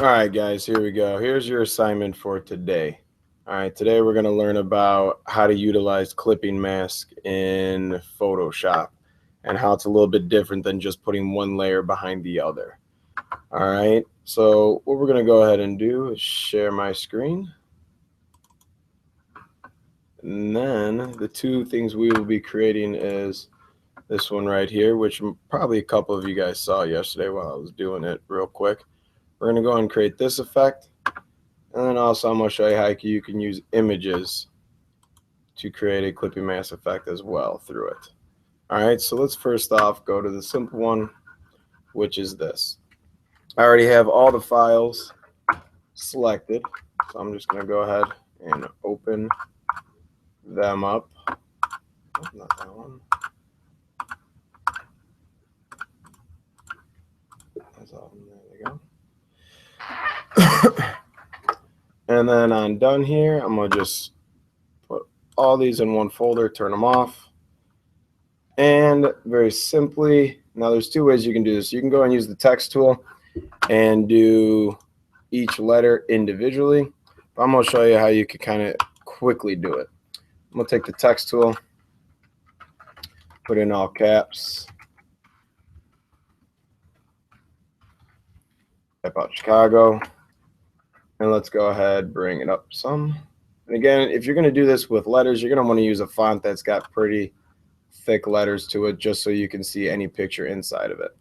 All right, guys, here we go. Here's your assignment for today. All right, today we're going to learn about how to utilize clipping mask in Photoshop and how it's a little bit different than just putting one layer behind the other. All right, so what we're going to go ahead and do is share my screen. And then the two things we will be creating is this one right here, which probably a couple of you guys saw yesterday while I was doing it real quick. We're going to go ahead and create this effect. And then also I'm going to show you how you can use images to create a clipping mask effect as well through it. Alright, so let's first off go to the simple one, which is this. I already have all the files selected, so I'm just going to go ahead and open them up. Oh, not that one. That's all. There we go. And then on done here, I'm going to just put all these in one folder, turn them off. And very simply, now there's two ways you can do this. You can go and use the text tool and do each letter individually. But I'm going to show you how you can kind of quickly do it. I'm going to take the text tool, put in all caps, type out Chicago, and let's go ahead, bring it up some. And again, if you're going to do this with letters, you're going to want to use a font that's got pretty thick letters to it, just so you can see any picture inside of it.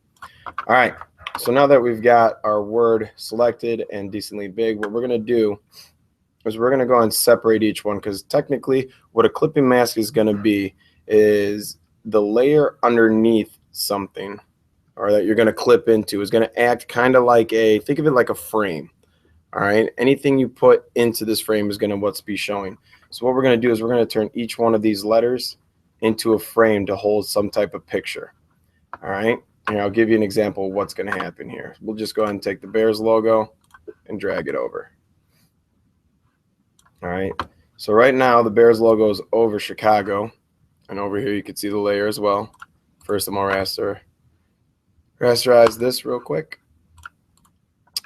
All right, so now that we've got our word selected and decently big, what we're going to do is we're going to go and separate each one, because technically what a clipping mask is going to be is the layer underneath something, or that you're going to clip into, is going to act kind of like a, think of it like a frame. All right, anything you put into this frame is going to what's be showing. So what we're going to do is we're going to turn each one of these letters into a frame to hold some type of picture. All right, and I'll give you an example of what's going to happen here. We'll just go ahead and take the Bears logo and drag it over. All right, so right now the Bears logo is over Chicago, and over here you can see the layer as well. First I'm going to rasterize this real quick.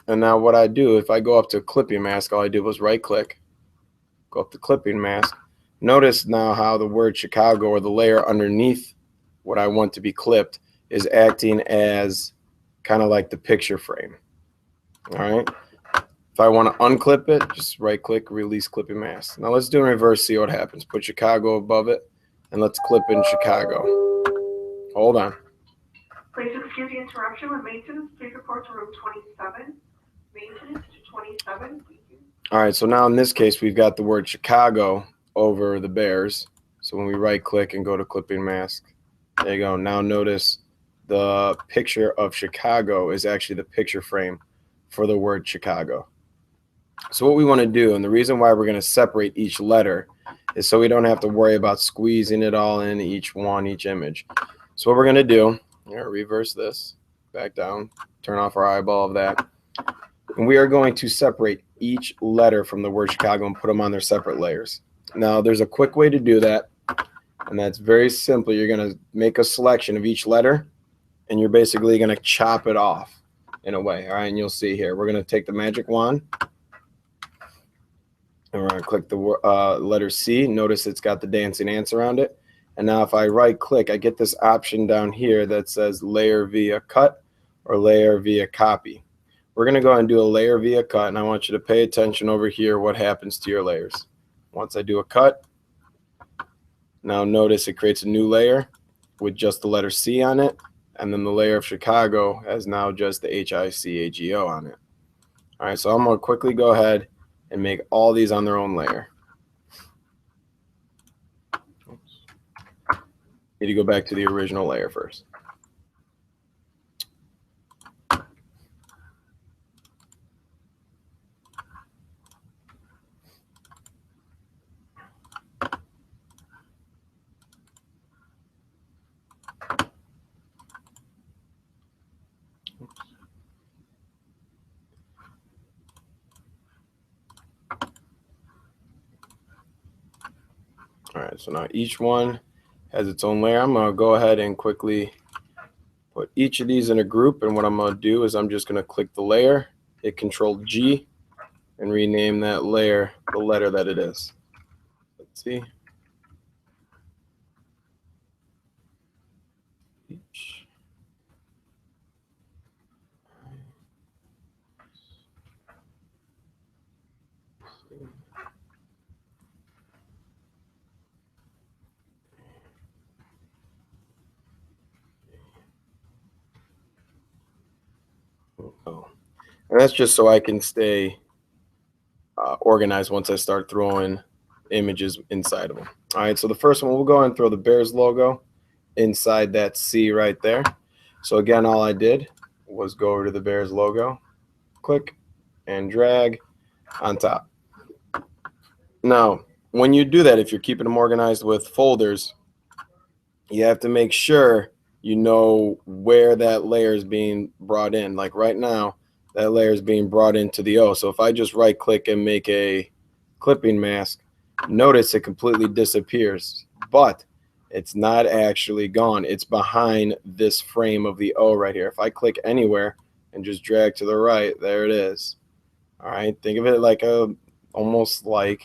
And now what I do, if I go up to clipping mask, all I did was right click, go up to clipping mask. Notice now how the word Chicago, or the layer underneath what I want to be clipped, is acting as kind of like the picture frame. All right. If I want to unclip it, just right click, release clipping mask. Now let's do in reverse, see what happens. Put Chicago above it, and let's clip in Chicago. Hold on. Please excuse the interruption. With maintenance, please report to room 27. Maintenance to 27. Thank you. All right, so now in this case, we've got the word Chicago over the Bears. So when we right click and go to clipping mask, there you go. Now notice the picture of Chicago is actually the picture frame for the word Chicago. So what we want to do, and the reason why we're going to separate each letter, is so we don't have to worry about squeezing it all in each image. So what we're going to do, reverse this, back down, turn off our eyeball of that. And we are going to separate each letter from the word Chicago and put them on their separate layers. Now, there's a quick way to do that, and that's very simple. You're going to make a selection of each letter, and you're basically going to chop it off in a way. All right, and you'll see here. We're going to take the magic wand, and we're going to click the letter C. Notice it's got the dancing ants around it. And now if I right click, I get this option down here that says layer via cut or layer via copy. We're going to go ahead and do a layer via cut, and I want you to pay attention over here what happens to your layers. Once I do a cut, now notice it creates a new layer with just the letter C on it, and then the layer of Chicago has now just the HICAGO on it. All right, so I'm going to quickly go ahead and make all these on their own layer. Need to go back to the original layer first. All right, so now each one has its own layer. I'm going to go ahead and quickly put each of these in a group, and what I'm going to do is I'm just going to click the layer, hit Control G, and rename that layer the letter that it is. Let's see. Oh. And that's just so I can stay organized once I start throwing images inside of them. All right, so the first one, we'll go ahead and throw the Bears logo inside that C right there. So again, all I did was go over to the Bears logo, click, and drag on top. Now, when you do that, if you're keeping them organized with folders, you have to make sure you know where that layer is being brought in. Like right now, that layer is being brought into the O. So if I just right click and make a clipping mask, notice it completely disappears, but it's not actually gone. It's behind this frame of the O right here. If I click anywhere and just drag to the right, there it is. All right, think of it like almost like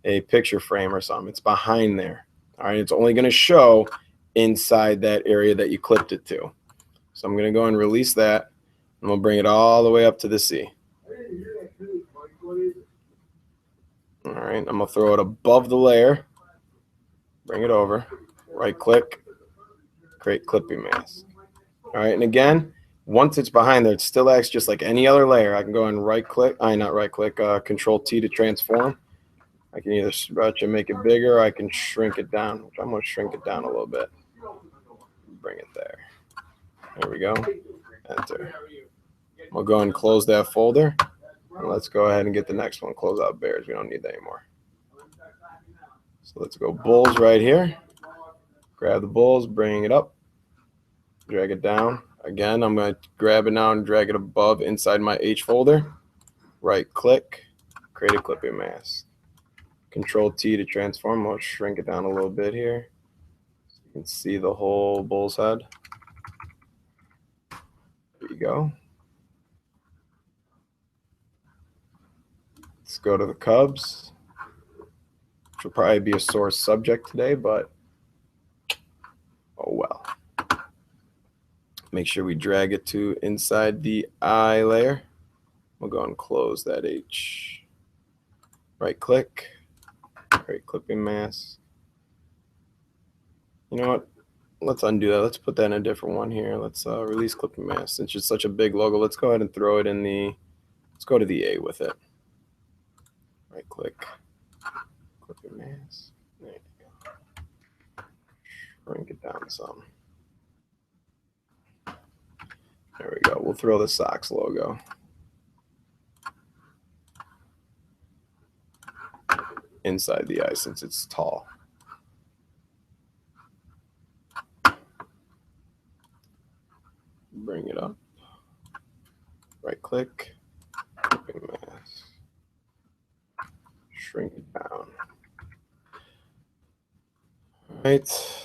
a picture frame or something. It's behind there. All right, it's only going to show inside that area that you clipped it to. So I'm going to go and release that, and we'll bring it all the way up to the C. All right, I'm going to throw it above the layer, bring it over, right click, create clipping mask. All right, and again, once it's behind there, it still acts just like any other layer. I can go and right click, not right click, Control T to transform. I can either stretch and make it bigger, or I can shrink it down, which I'm going to shrink it down a little bit. Bring it there. There we go. Enter. We'll go and close that folder. And let's go ahead and get the next one. Close out Bears. We don't need that anymore. So let's go Bulls right here. Grab the Bulls, bring it up, drag it down. Again, I'm going to grab it now and drag it above inside my H folder. Right click, create a clipping mask. Control T to transform. I'll shrink it down a little bit here. So you can see the whole bull's head. There you go. Let's go to the Cubs, which will probably be a sore subject today, but oh well. Make sure we drag it to inside the I layer. We'll go and close that H. Right click, create clipping mask. You know what? Let's undo that. Let's put that in a different one here. Let's release clipping mask. Since it's such a big logo, let's go ahead and throw it in the, let's go to the A with it. Right click, clipping mask. There you go. Shrink it down some. There we go. We'll throw the Sox logo. Inside the eye since it's tall. Bring it up. Right click. Clipping mask. Shrink it down. All right.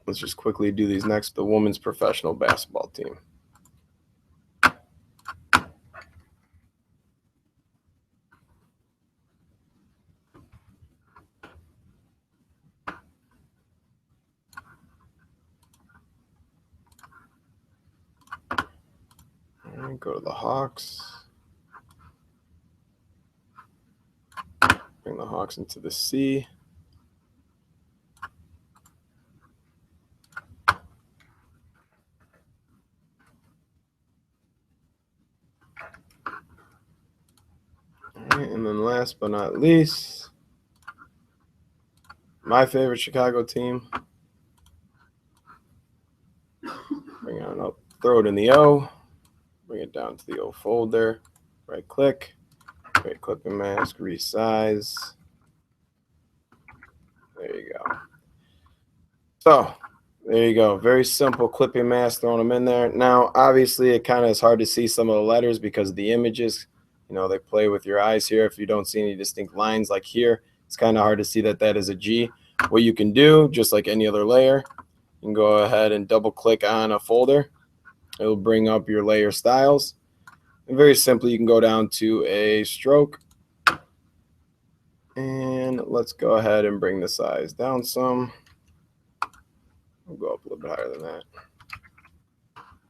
Let's just quickly do these next. The women's professional basketball team. All right, go to the Hawks. Bring the Hawks into the C. And then last but not least, my favorite Chicago team. Bring it on up, throw it in the O, bring it down to the O folder, right click, create clipping mask, resize. There you go. So there you go. Very simple clipping mask, throwing them in there. Now, obviously, it kind of is hard to see some of the letters because of the images. You know, they play with your eyes here. If you don't see any distinct lines like here, it's kind of hard to see that that is a G. What you can do, just like any other layer, you can go ahead and double click on a folder. It'll bring up your layer styles. And very simply, you can go down to a stroke. And let's go ahead and bring the size down some. We'll go up a little bit higher than that.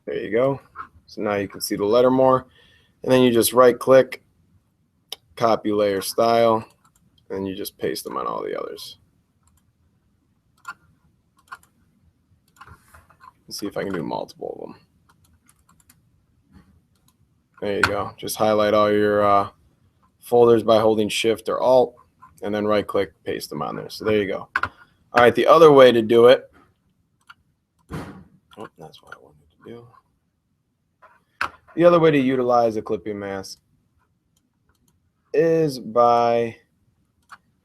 There you go. So now you can see the letter more. And then you just right click, copy layer style, and you just paste them on all the others. Let's see if I can do multiple of them. There you go. Just highlight all your folders by holding Shift or Alt, and then right click, paste them on there. So there you go. All right, the other way to do it, oh, that's what I wanted to do. The other way to utilize a clipping mask is by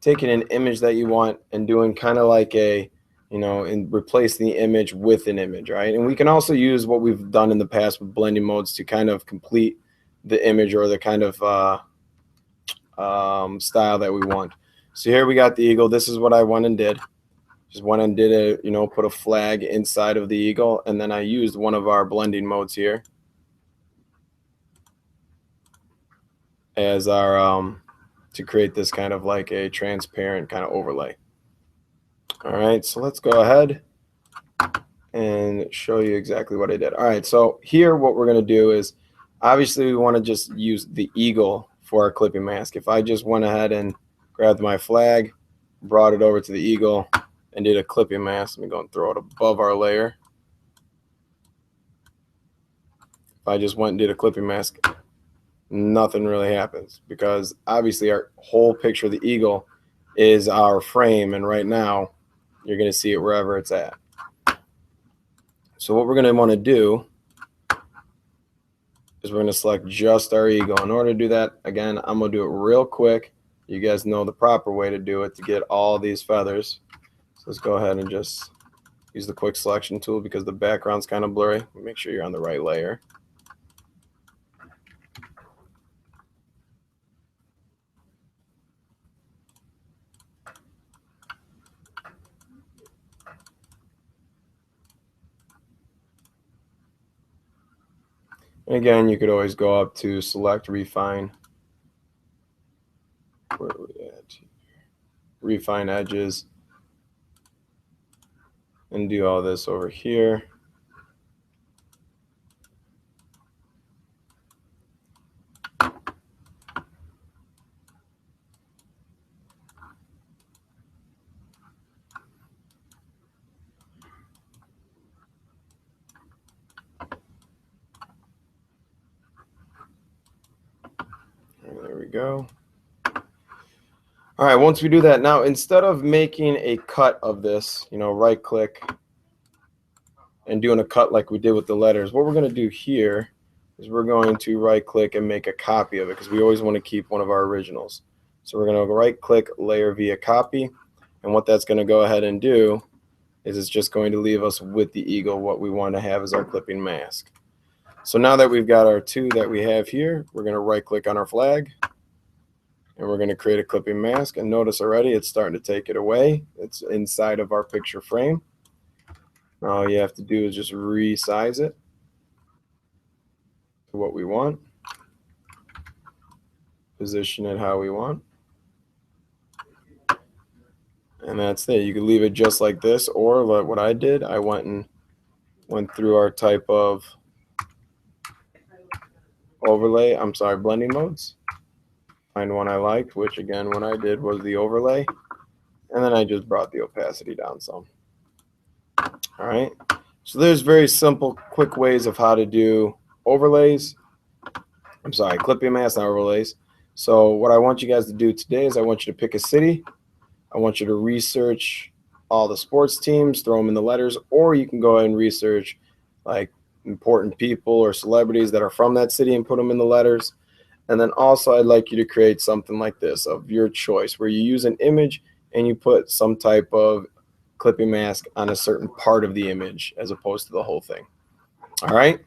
taking an image that you want and doing kind of like a, and replacing the image with an image, right? And we can also use what we've done in the past with blending modes to kind of complete the image or the kind of style that we want. So here we got the eagle. This is what I went and did. Just went and did a, put a flag inside of the eagle, and then I used one of our blending modes here as our to create this kind of like a transparent kind of overlay. All right, so let's go ahead and show you exactly what I did. All right, so here what we're going to do is, obviously we want to just use the eagle for our clipping mask. If I just went ahead and grabbed my flag, brought it over to the eagle, and did a clipping mask, let me go and throw it above our layer. If I just went and did a clipping mask, nothing really happens, because obviously our whole picture of the eagle is our frame, and right now you're going to see it wherever it's at. So what we're going to want to do is we're going to select just our eagle. In order to do that, again, I'm going to do it real quick. You guys know the proper way to do it to get all these feathers. So let's go ahead and just use the quick selection tool, because the background's kind of blurry. Make sure you're on the right layer. And again, you could always go up to select, refine. Where are we at? Refine edges. And do all this over here. There we go. All right, once we do that, now instead of making a cut of this, right click and doing a cut like we did with the letters, what we're going to do here is we're going to right click and make a copy of it, because we always want to keep one of our originals. So we're going to right click, layer via copy, and what that's going to go ahead and do is it's just going to leave us with the eagle, what we want to have as our clipping mask. So now that we've got our two that we have here, we're going to right click on our flag, and we're going to create a clipping mask. And notice already it's starting to take it away. It's inside of our picture frame. All you have to do is just resize it to what we want, position it how we want, and that's it. You can leave it just like this, or like what I did, I went through our type of overlay, blending modes, find one I liked, which again, what I did was the overlay, and then I just brought the opacity down some. All right, so there's very simple, quick ways of how to do overlays. Clipping masks, not overlays. So what I want you guys to do today is I want you to pick a city. I want you to research all the sports teams, throw them in the letters, or you can go ahead and research like important people or celebrities that are from that city and put them in the letters. And then also I'd like you to create something like this of your choice, where you use an image and you put some type of clipping mask on a certain part of the image as opposed to the whole thing. All right.